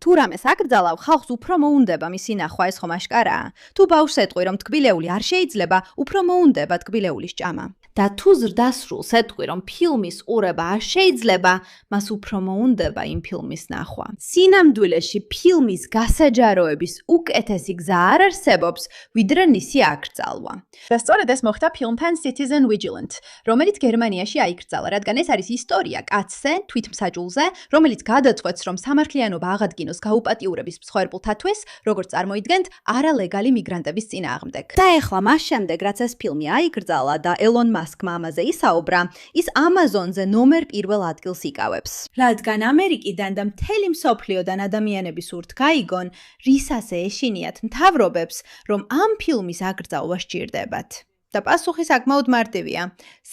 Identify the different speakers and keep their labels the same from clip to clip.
Speaker 1: თუ რამეს აკრძალავ, ხალხს უფრო მოუნდება მისი ნახვა, ეს ხომ აშკარაა. თუ ბავშვს ეტყვი, რომ თკბილეული არ შეიძლება, უფრო მოუნდება თკბილეულის ჭამა. და თუ ზრდასრულს ეტყვი, რომ ფილმის ყურება არ შეიძლება, მას უფრო მოუნდება იმ ფილმის ნახვა. სინამდვილეში ფილმის გასაჯაროების უკეთესი გზა არ არსებობს, ვიდრე მისი აკრძალვა.
Speaker 2: და სწორედ ეს მოხდა ფილმთან Citizen Vigilant, რომელიც გერმანიაში აიკრძალა, რადგან ეს არის ისტორია კაცზე, თვითმსაჯულზე, რომელიც გადაწყვეტს, რომ სამართლიანობა აღადგინოს გაუპატიურების მსხვერპლთათვის, როგორც წარმოიდგენთ, არალეგალი მიგრანტების წინააღმდეგ.
Speaker 1: და ეხლა მას შემდეგ, რაც ეს ფილმი აიკრძალა და ელონ მასკმა ამაზე ისაუბრა, ის Amazon-ზე ნომერ პირველ ადგილს იკავებს. რადგან ამერიკიდან და მთელი მსოფლიოდან ადამიანების ურთ გაიგონ, რისას ეშინიათ მთავრობებს, რომ ამ ფილმის აკრძალვა სჭირდებათ. და პასუხი საკმაოდ მარტივია.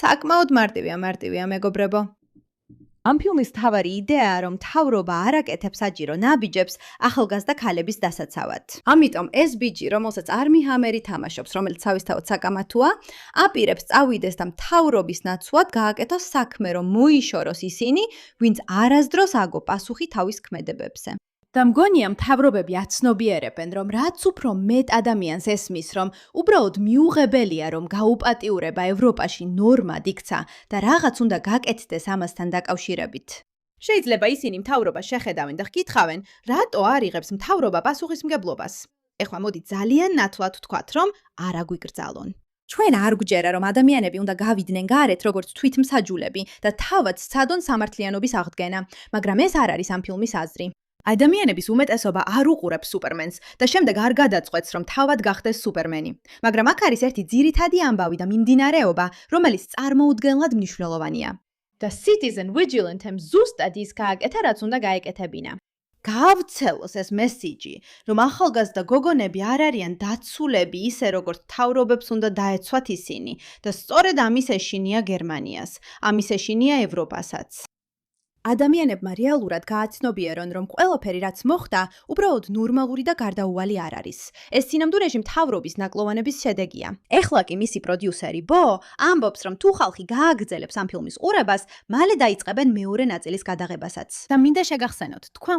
Speaker 1: საკმაოდ მარტივია, მეგობრებო. ამ ფილმის მთავარი იდეაა, რომ მთავრობა არ აკეთებს საჭირო ნაბიჯებს ახალგაზრდა ქალების დასაცავად. ამიტომ ეს ბიჭი, რომელსაც არმი ჰამერი თამაშობს, რომელიც თავისთავად საკამათოა, აპირებს წავიდეს და მთავრობის ნაცვლად გააკეთოს საქმე, რომ მოიშოროს ისინი, ვინც არასდროს აგო პასუხი თავის ქმედებებზე. და მგონია მთავრობები აცნობიერებენ, რომ რაც უფრო მეტ ადამიანს ესმის, რომ უბრალოდ მიუღებელია, რომ გაუპატიურება ევროპაში ნორმად იქცა და რაღაც უნდა გაკეთდეს ამასთან დაკავშირებით. შეიძლება ისინი მთავრობას შეხედავენ და ჰკითხავენ, რატო არ იღებს მთავრობა პასუხისმგებლობას. ეხლა მოდი ძალიან ნათლად ვთქვათ, რომ არ აგვიკრძალონ. ჩვენ არ გვჯერა, რომ ადამიანები უნდა გავიდნენ გარეთ, როგორც თვითმსაჯულები და თავად სცადონ სამართლიანობის აღდგენა, მაგრამ ეს არ არის ამ ფილმის აზრი. ადამიანების უმეტესობა არ უყურებს სუპერმენს და შემდეგ არ გადაწყვეტს, რომ თავად გახდეს სუპერმენი. მაგრამ აქ არის ერთი ძირითადი ამბავი და მიმდინარეობა, რომელიც წარმოუდგენლად მნიშვნელოვანია. და Citizen Vigilant-ემ ზუსტად ის გააკეთა, რაც უნდა გაეკეთებინა. გაავრცელოს ეს მესიჯი, რომ ახალგაზრდა გოგონები არ არიან დაცულები ისე, როგორც მთავრობებს უნდა დაეცვათ ისინი და სწორედ ამის ეშინია გერმანიას, ამის ეშინია ევროპასაც. ადამიანებმა რეალურად გააცნობიერონ, რომ ყველაფერი რაც მოხდა, უბრალოდ ნორმალური და გარდაუვალი არ არის. ეს სინამდვილეში მთავრობის ნაკლოვანების შედეგია. ეხლა კი მისი პროდიუსერი ბო ამბობს, რომ თუ ხალხი გააგრძელებს ამ ფილმის ყურებას, მალე დაიწყებენ მეორე ნაწილის გადაღებასაც. და მინდა შეგახსენოთ, თქვენ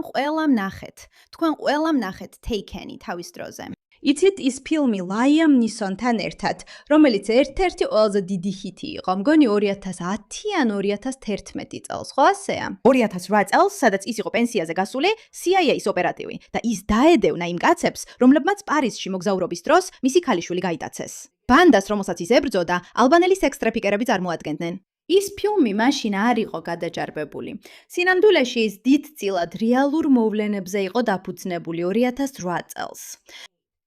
Speaker 1: ყველამ ნახეთ Taken-ი თავის დროზე. იცით ის ფილმი Liam Neeson-თან ერთად, რომელიც ერთ-ერთი ყველაზე დიდი ჰიტი იყო, მგონი 2010 ან 2011 წელს, ხო ასეა? 2008 წელს, სადაც ის იყო პენსიაზე გასული, CIA-ის ოპერატივი და ის დაედევნა იმ კაცებს, რომლებმაც პარიზში მოგზაურობის დროს მისი ქალიშვილი გაიტაცეს. ბანდას, რომელსაც ის ებრძოდა, ალბანელი სექს-ტრეფიკერები წარმოადგენდნენ. ის ფილმი მაშინ არ იყო გადაჯარბებული. სინამდვილეში ის დიდწილად რეალურ მოვლენებზე იყო დაფუძნებული 2008 წელს.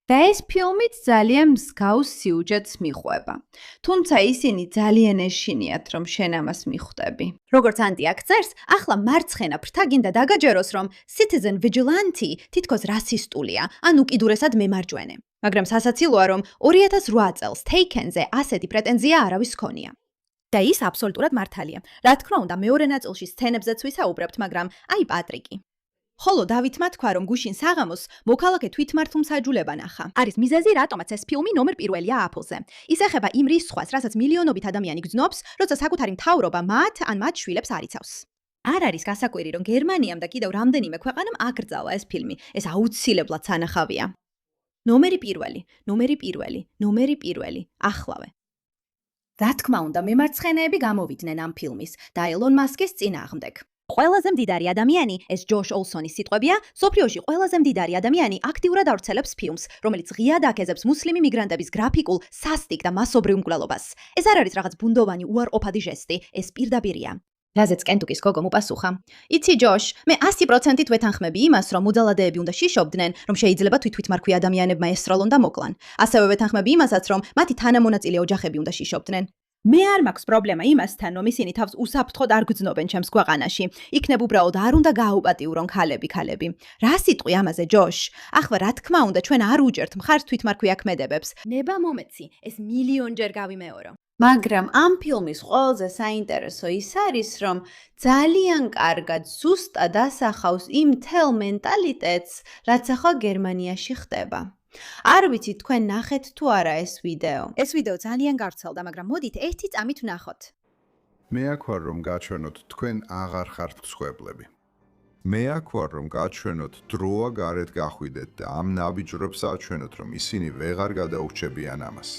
Speaker 1: და ეს ფილმიც ძალიან მსგავს სიუჟეტს მიყვება. თუმცა ისინი ძალიან ეშინიათ, რომ შენ ამას მიხვდები. როგორც ანტი აქ წერს, ახლა მარცხენა ფრთა გინდა დაგაჯეროს, რომ Citizen Vigilante თითქოს რასისტულია, ან უკიდურესად მემარჯვენე. მაგრამ სასაცილოა, რომ 2008 წელს Taken-ზე ასეთი პრეტენზია არავის ჰქონია. და ის აბსოლუტურად მართალია. რა თქმა უნდა, მეორე ნაწილში სცენებზეც ვისაუბრებთ, მაგრამ აი პატრიკი. ხოლო დავითმა თქვა, რომ გუშინ საღამოს მოქალაქე თვითმართლმსაჯულება ნახა. არის მიზეზი, რატომაც ეს ფილმი ნომერ პირველია Apple-ზე. ის ეხება იმ რისხვას, რასაც მილიონობით ადამიანი გძნობს, როცა საკუთარი მთავრობა მათ ან მათ შვილებს არ იცავს. არ არის გასაკვირი, რომ გერმანიამ და კიდევ რამდენიმე ქვეყანამ აკრძალა ეს ფილმი. ეს აუცილებლად სანახავია. ნომერი პირველი, ახლავე. რა თქმა უნდა, მემარცხენეები გამოვიდნენ ამ ფილმის და ელონ მასკის წინააღმდეგ. ყველაზე მდიდარი ადამიანი, ეს ჯოშ ოლსონის სიტყვებია, სოფლიოში ყველაზე მდიდარი ადამიანი აქტიურად ავრცელებს ფილმს, რომელიც ღიად აკეზებს მუსლიმი მიგრანტების გრაფიკულ, სასტიკ და მასობრივ მკვლელობას. ეს არ არის რაღაც ბუნდოვანი უარყოფადი ჟესტი, ეს პირდაპირია. რაზეც კენტუკის გოგო მუპასუხა. იცი ჯოშ, მე 100%-ით ვეთანხმები იმას, რომ მუდალადეები უნდა შიშობდნენ, რომ შეიძლება თვითმარქვი ადამიანებმა ესწრალონ და მოკლან. ასევე ვეთანხმები იმასაც, რომ მათი თანამონაწილე ოჯახები უნდა შიშობდნენ. მე არ მაქვს პრობლემა იმასთან, რომ ისინი თავს უსაფრთხოდ არ გძნობენ ჩემს ქვეყანაში. იქნებ უბრალოდ არ უნდა გააუპატიურონ ქალები. რა სიტყვი ამაზე, ჯოშ? ახლა რა თქმა უნდა, ჩვენ არ უჭერთ მხარს თვითმარქვი აქმედებებს. ნება მომეცი, ეს მილიონჯერ გავიმეორო. მაგრამ ამ ფილმის ყველაზე საინტერესო ის არის, რომ ძალიან კარგად ზუსტად ასახავს იმ მთელ მენტალიტეტს, რაც ახლა გერმანიაში ხდება. არ ვიცი თქვენ ნახეთ თუ არა ეს ვიდეო. ეს ვიდეო ძალიან გავრცელდა, მაგრამ მოდით ერთი წამით ვნახოთ.
Speaker 3: მე აქვარ რომ გაჩვენოთ თქვენ აღარ ხართ მსხვერპლები. მე აქ ვარ, რომ გაჩვენოთ დროა გარეთ გახვიდეთ და ამ ნაბიჯრებს აჩვენოთ, რომ ისინი ვეღარ გადაურჩებიან ამას.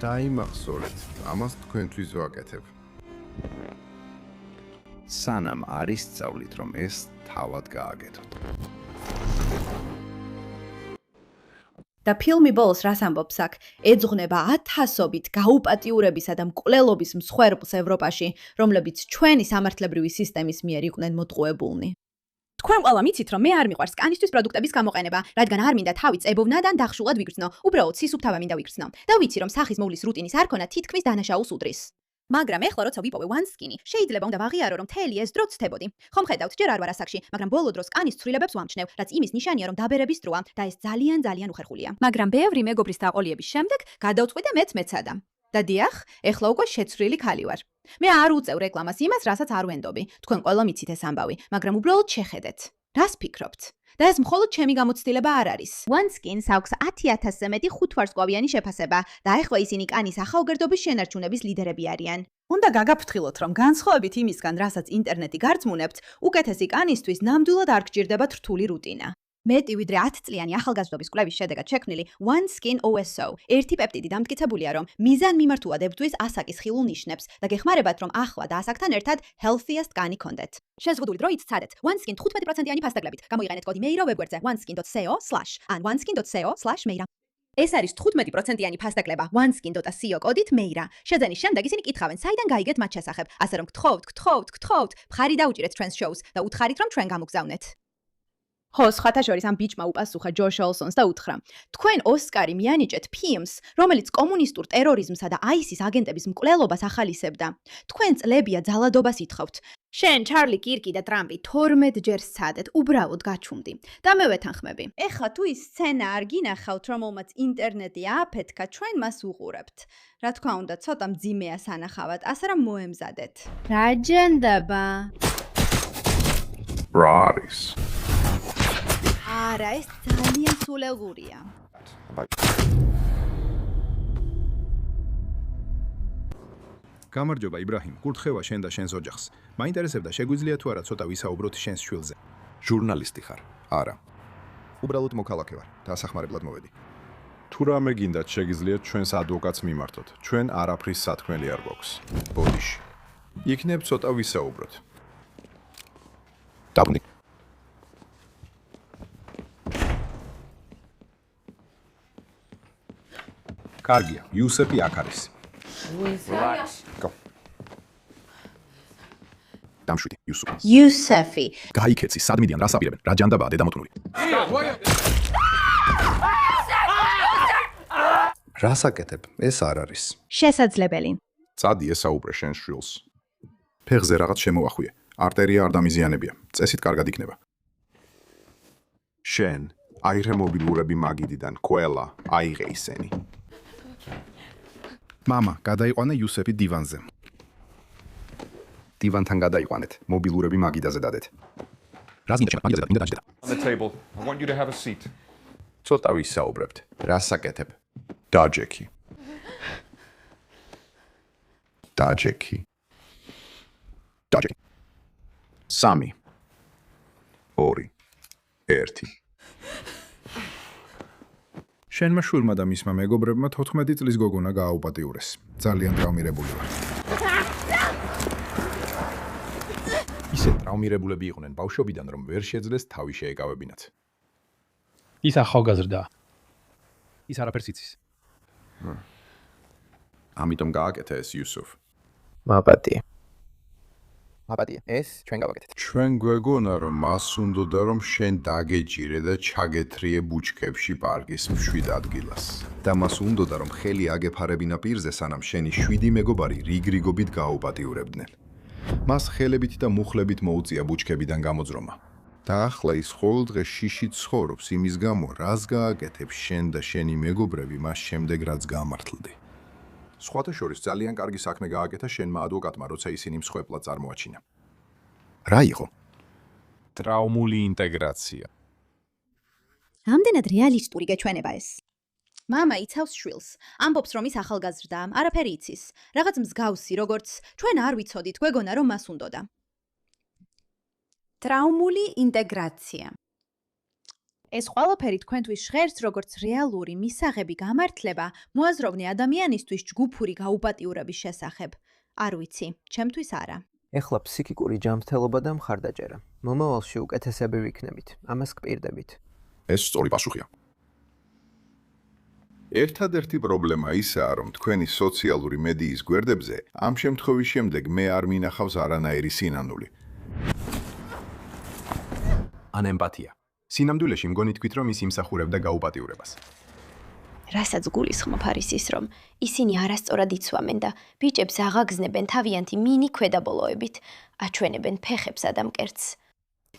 Speaker 4: დაიმახსოვრეთ, ამას თქვენთვის ვაკეთებ. სანამ არის სწავლით, რომ ეს თავად გააკეთოთ.
Speaker 1: და ფილმი ბოლოს რას ამბობს აქ? ეძღვნება ათასობით გაუპატიურებისა და მკვლელობის მსხვერპლს ევროპაში, რომლებიც ჩვენი სამართლებრივი სისტემის მიერ იყვნენ მოტყუებულნი. თქვენ ყველა მიცით, რომ მე არ მიყვარს კანისტვის პროდუქტების გამოყენება, რადგან არ მინდა თავი წებოვნა და დახშულად ვიგრძნო, უბრალოდ სისუფთავე მინდა ვიგრძნო. და ვიცი, რომ სახის მოვლის რუტინის არქონა თითქმის დანაშაულს უდრის. მაგრამ ეხლა როცა ვიპოვე OneSkin-ი, შეიძლება უნდა ვაღიარო, რომ მთელი ეს დრო ვცდებოდი. ხომ ხედავთ, ჯერ არ ვარ ასაკში, მაგრამ ბოლო დროს კანის ცვლილებებს ვამჩნევ, რაც იმის ნიშანია, რომ დაბერების დროა და ეს ძალიან უხერხულია. მაგრამ ბევრი მეგობრის დაყოლიების შემდეგ გადავწყვიტე მეც მეცადა. და დიახ, ეხლა უკვე შეცვლილი ქალი ვარ. მე არ უწევ რეკლამას იმას, რასაც არ ვენდობი. თქვენ ყველა მიცით ეს ამბავი, მაგრამ უბრალოდ შეხედეთ. რას ფიქრობთ? და ეს მხოლოდ ჩემი გამოცდილება არ არის. OneSkin-ს აქვს 10,000-ზე მეტი ხუთვარსკვლავიანი შეფასება და ეხლა ისინი კანის ახალგაზრდობის შენარჩუნების ლიდერები არიან. უნდა გაგაფრთხილოთ, რომ განსხვავებით იმისგან, რასაც ინტერნეტი გარწმუნებთ, უკეთესი კანისთვის ნამდვილად არ გჭირდებათ რთული რუტინა. მეტი ვიდრე 10 წლიანი ახალგაზრდობის კვლევის შედეგად შექმნილი OneSkin OSO ერთი პეპტიდი დამტკიცებულია, რომ მიზანმიმართულად ებრძვის ასაკის ხილულ ნიშნებს და გეხმარებათ, რომ ახლა და ასაკთან ერთად healthiest კანი გქონდეთ. შეზღუდული დროით სცადეთ OneSkin 15%-იანი ფასდაგლებით. გამოიყენეთ კოდი MEIRA ვებგვერდზე oneskin.co/ ან oneskin.co/meira. ეს არის 15%-იანი ფასდაკლება oneskin.co კოდით MEIRA. შეძენის შემდეგ ისინი კითხავენ, საიდან გაიგეთ მათ შესახებ, ასე რომ გთხოვთ, მხარი დაუჭირეთ ჩვენს შოუს და უთხარით, რომ ჩვენ გამოგზავნეთ. ხო, სხვათა შორის ამ ბიჭმა უპასუხა ჯოშ ოლსონს და უთხრა: თქვენ ოსკარი მიანიჭეთ ფილმს, რომელიც კომუნისტურ ტერორიზმსა და ISIS აგენტების მკვლელობას ახალისებდა. თქვენ წლებია ძალადობას ითხოვთ. შენ, ჩარლი კირკი და ტრამპი 12 ჯერ სცადეთ, უბრალოდ გაჩუმდი. და მე ვეთანხმები. ეხლა თუ ის სცენა არ გინახავთ, რომელმაც ინტერნეტი ააფეთქა, ჩვენ მას უყურებთ. რა თქმა უნდა, ცოტა მძიმეა სანახავად, ასე რომ მოემზადეთ. რა ჯენდება?
Speaker 3: რა არის?
Speaker 1: არა, ეს ძალიან სულელღურია.
Speaker 5: გამარჯობა იბრაჰიმ, კურთხევა შენ და შენს ოჯახს. მაინტერესებდა, შეგვიძლია თუ არა ცოტა ვისაუბროთ შენს შვილზე.
Speaker 4: ჟურნალისტი ხარ?
Speaker 3: არა. უბრალოდ მოქალაქე ვარ, დასახმარებლად მოვედი.
Speaker 5: თუ რამე გინდათ, შეგიძლიათ ჩვენს ადვოკატს მიმართოთ. ჩვენ არაფრის სათქმელი არ გვაქვს.
Speaker 3: ბოდიში. იქნებ ცოტა ვისაუბროთ.
Speaker 4: დაბრუნდი.
Speaker 5: კარგია, იუსეფი აქ არის.
Speaker 4: დამშვიდი, იუსუფ.
Speaker 1: იუსეფი.
Speaker 5: გაიქეცი, სად მიდიან, რას აპირებენ, რა ჯანდაბაა დედამოთუნული.
Speaker 4: რას აკეთებ? ეს არ არის.
Speaker 1: შესაძლებელი.
Speaker 3: წადი ესაუბრე შენ შვილს. ფეხზე რაღაც შემოახვიე. არტერია არ დამიზიანებია. წესით კარგად იქნება. შენ აიღე მობილურები მაგიდიდან, ყველა აიღე ისენი.
Speaker 5: მამა, გადაიყვანე იუსეფი დივანზე.
Speaker 4: დივანთან გადაიყვანეთ, მობილურები მაგიდაზე დადეთ. რას მინდა შენ მაგიდაზე მინდა დაჭდე.
Speaker 6: On the table. I want you to have a seat.
Speaker 3: ცოტა ვისაუბრებთ. რას აკეთებ? დაჯექი. დაჯექი.
Speaker 4: დაჯექი.
Speaker 3: 3 2 1
Speaker 5: შენმა შვილმა და მისმა მეგობრებმა 14 წლის გოგონა გააუპატიურეს. ძალიან ტრავმირებული ვარ.
Speaker 3: ისე ტრავმირებულები იყვნენ ბავშვობიდან, რომ ვერ შეძლეს თავი შეეკავებინათ.
Speaker 7: ის ახალგაზრდაა. ის არაფერს იცის.
Speaker 3: ამიტომ გააკეთე ეს იუსუფ.
Speaker 4: მაპატია. ეს ჩვენ გავაკეთეთ.
Speaker 3: ჩვენ გვეგონა, რომ მას უნდოდა, რომ შენ დაგეჯირე და ჩაგეთრიე ბუჩქებში პარკის მშვიდ ადგილას. და მას უნდოდა, რომ ხელი აგეფარებინა პირზე, სანამ შენი 7 მეგობარი რიგრიგობით გააუპატიურებდნენ. მას ხელებით და მუხლებით მოუწია ბუჩქებიდან გამოძრომა. და ახლა ის ყოველდღე შიშით ცხოვრობს იმის გამო, რას გააკეთებ შენ და შენი მეგობრები მას შემდეგ, რაც გამართლდი. სხვათა შორის ძალიან კარგი საქმე გააკეთა შენმა ადვოკატმა, როცა ისინი მსხვერპლად წარმოაჩინა. რა იყო?
Speaker 5: ტრაუმული ინტეგრაცია.
Speaker 1: ამდენად რეალისტური გეჩვენება ეს. მამა იცავს შვილს, ამბობს, რომ ის ახალგაზრდაა, არაფერი იცის. რაღაც მსგავსი, როგორც ჩვენ არ ვიცოდით, გვეგონა, რომ მას უნდოდა. ტრაუმული ინტეგრაცია.
Speaker 2: ეს ყველაფერი თქვენთვის ჟღერს როგორც რეალური მისაღები გამართლება მოაზროვნე ადამიანისთვის ჯგუფური გაუპატიურების შესახებ. არ ვიცი, ჩემთვის არა.
Speaker 8: ეხლა ფსიქიკური ჯანმრთელობა და მხარდაჭერა. მომავალში უკეთესები ვიქნებით. ამას გპირდებით.
Speaker 3: ეს სწორი პასუხია. ერთადერთი პრობლემა ისაა, რომ თქვენი სოციალური მედიის გვერდებზე ამ შემთხვევის შემდეგ მე არ მინახავს არანაირი სინანული.
Speaker 4: ან ემპათია. სინამდვილეში მგონი თქვით, რომ ის იმსახურებდა გაუპატიურებას.
Speaker 9: რასაც გულისხმობ არის ის, რომ ისინი არასწორად იცვამენ და ბიჭებს აღაგზნებენ თავიანთი მინი ქვედაბოლოებით, აჩვენებენ ფეხებსა და მკერდს.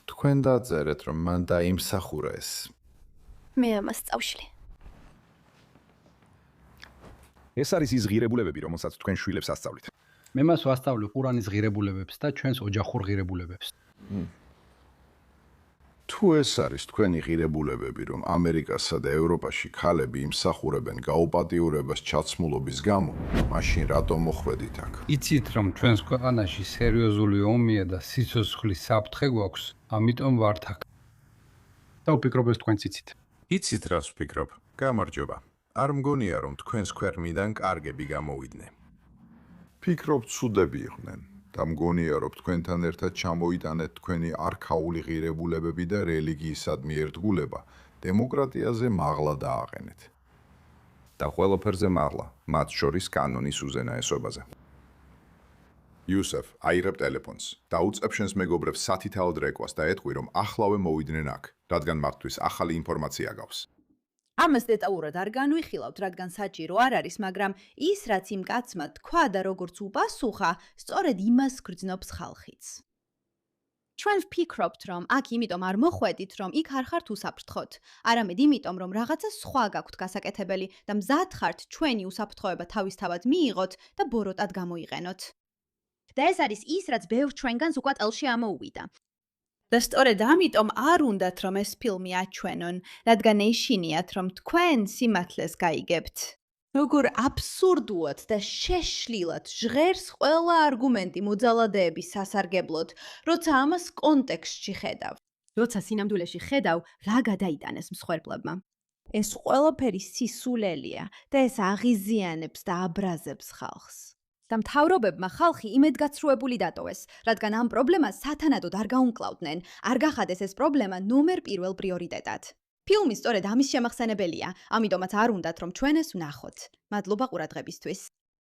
Speaker 3: თქვენ დაწერეთ, რომ მან დაიმსახურა ეს.
Speaker 9: მე ამას წავშლი.
Speaker 4: ეს არის ის ღირებულებები, რომელსაც თქვენ შვილებს ასწავლით.
Speaker 7: მე მას ვასწავლე ყურანის ღირებულებებს და ჩვენს ოჯახურ ღირებულებებს.
Speaker 3: თუ ეს არის თქვენი ღირებულებები, რომ ამერიკასა და ევროპაში ქალები იმსახურებენ გაუპატიურებას ჩაცმულობის გამო, მაშინ რატომ მოხვედით აქ?
Speaker 7: იცით, რომ ჩვენს ქვეყანაში სერიოზული ომია და სიცოცხლის საფრთხე გვაქვს, ამიტომ ვართ აქ. და ვფიქრობ, ეს თქვენც იცით.
Speaker 3: იცით რას ვფიქრობ? გამარჯობა. არ მგონია, რომ თქვენს ქვეყნიდან კარგები გამოვიდნენ. ფიქრობ, ცუდები იყვნენ. და მგონია, რომ თქვენთან ერთად ჩამოიტანეთ თქვენი არქაული ღირებულებები და რელიგიისადმი ერთგულება, დემოკრატიაზე მაღლა დააყენეთ.
Speaker 4: და ყველაფერზე მაღლა, მათ შორის კანონის უზენაესობაზე.
Speaker 3: იუსეფ, აიღებ ტელეფონს. დაუწყებ შენს მეგობრებს სათითაოდ რეკვას და ეტყვი, რომ ახლავე მოვიდნენ აქ, რადგან მათთვის ახალი ინფორმაცია გავს.
Speaker 1: ამას დეტალურად არ განვიხილავთ, რადგან საჭირო არ არის, მაგრამ ის, რაც იმ კაცმა თქვა და როგორც უპასუხა, სწორედ იმას გრძნობს ხალხიც.
Speaker 2: ჩვენ ვფიქრობთ, რომ აქ იმიტომ არ მოხვედით, რომ იქ არ ხართ უსაფრთხოთ, არამედ იმიტომ, რომ რაღაცა სხვა გაქვთ გასაკეთებელი და მზად ხართ ჩვენი უსაფრთხოება თავისთავად მიიღოთ და ბოროტად გამოიყენოთ. და ეს არის ის, რაც ბევრ ჩვენგანს უკვე წელში ამოუვიდა.
Speaker 1: და სწორედ ამიტომ არ უნდათ, რომ ეს ფილმი აჩვენონ, რადგან ეშინიათ, რომ თქვენ სიმართლეს გაიგებთ. როგორ აბსურდულად და შეშლილად ჟღერს ყველა არგუმენტი მოძალადეების სასარგებლოდ, როცა ამას კონტექსტში ხედავ.
Speaker 2: როცა სინამდვილეში ხედავ, რა გადაიტანეს მსხვერპლებმა.
Speaker 1: ეს ყველაფერი სისულელია და ეს აღიზიანებს და აბრაზებს ხალხს.
Speaker 2: და მთავრობებმა ხალხი იმედგაცრუებული დატოვეს, რადგან ამ პრობლემას სათანადოდ არ გაუმკლავდნენ, არ გახადეს ეს პრობლემა ნომერ პირველ პრიორიტეტად. ფილმი სწორედ ამის შემახსენებელია, ამიტომაც არ უნდათ, რომ ჩვენ ეს ვნახოთ. მადლობა ყურადღებისთვის.